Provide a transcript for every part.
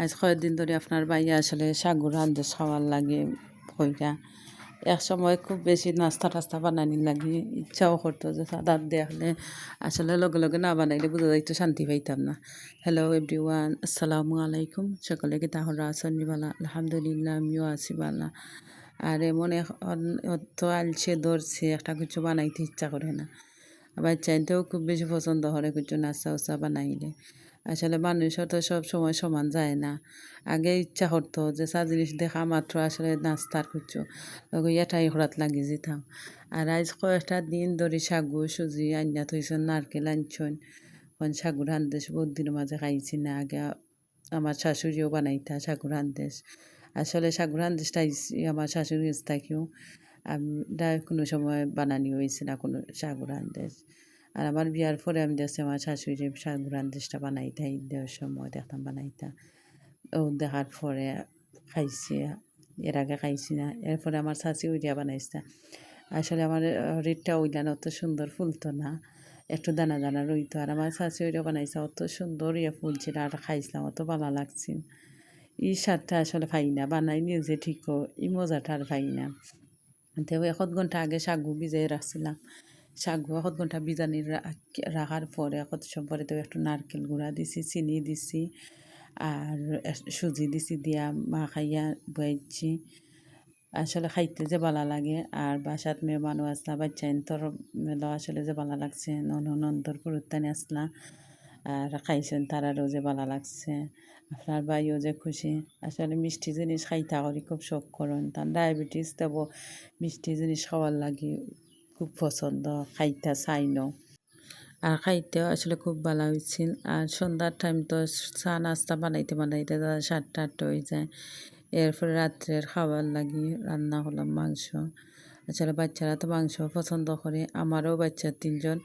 আজ কয়েকদিন ধরে আপনার বাইরে আসলে সাগুর আন্দেজ খাওয়ার লাগে কইরা এক সময় খুব বেশি নাস্তা টাস্তা বানানির লাগে ইচ্ছাও করতো যে সাদাত দেখলে আসলে লগে লগে না বানাইলে বুঝা যাইতো শান্তি পাইতাম না। হ্যালো এভরিওয়ান, আসসালামু আলাইকুম। সকলে কি তাহলে আছেন বালা? আলহামদুলিল্লাহ, আমিও আছি বালা। আর এমন অত আলছে ধরছে একটা কিছু বানাইতে ইচ্ছা করে না। আবার চাইতেও খুব বেশি পছন্দ করে কিছু নাস্তা উস্তা বানাইলে। আসলে মানুষও তো সব সময় সমান যায় না। আগে ইচ্ছা করতো যে চা জিনিস দেখা মাত্র আসলে নাস্তার কিছু এটাই হরাত লাগি যেতাম। আর আজ কয়েকটা দিন ধরে সাগু সুজি আইনা থইছেন, নারকেল আনছন, সাগুর আন্দেশ বহুত দিনের মাঝে খাইছি না। আগে আমার শাশুড়িও বানাইতা সাগুর আন্দেশ। আসলে সাগুর আন্দেশটা আমার শাশুড়ি থাকেও আমরা কোনো সময় বানানি হয়েছে না কোনো সাগুর আন্দেশ। আর আমার বিয়ার পরে আমি দেখছি আমার শাশুড়ি সাগুর আন্দেশটা বানাইতা, ঈদ দেওয়ার সময় দেখতাম বানাইতা। ও দেখার পরে খাইছি, এর আগে খাইছি না। এরপরে আমার শাশি ওইটা বানাইছে। আসলে আমার রেটটা ওইলান অত সুন্দর ফুলতো না, একটু দানা দানা রইতো। আর আমার শাশি ওইটা বানাইছে অত সুন্দর ফুলছিল, আর খাইছিলাম অত ভালো লাগছিল। এই স্বাদটা আসলে পাই না, বানাই নিজে ঠিকও এই মজাটা আর পাই না। তো 1 ঘন্টা আগে সাগু ভিজাই রাখছিলাম। সাগু 1 ঘন্টা ভিজানি রাখার পরে কত সময় পরে তো একটু নারকেল গুঁড়া দিছি, চিনি দিছি, আর সুজি দিছি, দিয়া মাখাইয়া বয়াইছি। আসলে খাইতে যে ভালো লাগে। আর বাসাত মেহমানও আসলা, বাচ্চা তোর মেলা আসলে যে ভালো লাগছে, নন্দর পুরুত্তানি আসলা আর খাইছেন, তারারও যে ভালো লাগছে। আপনার ভাইও যে খুশি। আসলে মিষ্টি জিনিস খাইতে করি খুব শখ করেন, তার ডায়াবেটিস দেব মিষ্টি জিনিস খাওয়ার লাগে খুব পছন্দ, খাইতে চাই ন। আর খাইতেও আসলে খুব ভালো হয়েছিল। আর সন্ধ্যার টাইম তো চা নাস্তা বানাইতে বানাইতে 7টা-8টা হয়ে যায়। এরপরে রাত্রের খাবার লাগি রান্না করলাম মাংস। আসলে বাচ্চারা তো মাংস পছন্দ করে, আমারও বাচ্চা 3জন,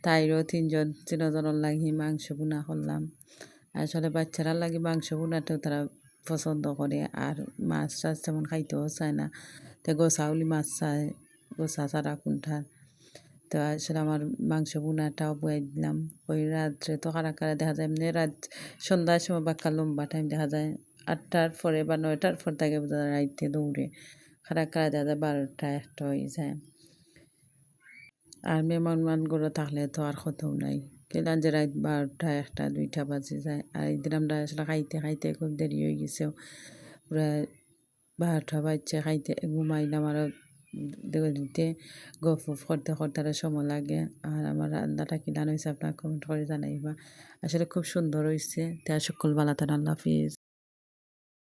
তাইরও 3জনের লাগি মাংস বোনা করলাম। আসলে বাচ্চারা লাগে মাংস বোনাটাও তারা পছন্দ করে। আর মাছ টাছ তেমন খাইতেও চায় না, তো গোসাউলি মাছ চায়, গোসা ছাড়া কোনটা। তো আসলে আমার মাংস বোনাটাও বয়ে দিলাম। ওই রাত্রে তো কারা দেখা যায় এমনি সন্ধ্যার সময় বাক্কা লম্বা টাইম দেখা যায় 8টার পরে বা 9টার পর থেকে রাইতে দৌড়ে কারা দেখা যায় 12টা-1টা হয়ে যায়। আর মেহমানগুলো থাকলে তো আর কোথাও নাই, কেলান যে রাত 12টা, 1টা, 2টা বাজে যায়। আর এইদিন আমরা আসলে খাইতে খাইতে খুব দেরি হয়ে গেছে, প্রায় 12টা বাজছে খাইতে, ঘুমাইলাম। আর দিতে গফ করতে করতে আরও সময় লাগে। আর আমার রান্নাটা কিলান হয়েছে আপনার কমেন্ট করে জানাইবা। আসলে খুব সুন্দর হয়েছে। তা সকল ভালো থাকেন, আল্লাহ হাফিজ।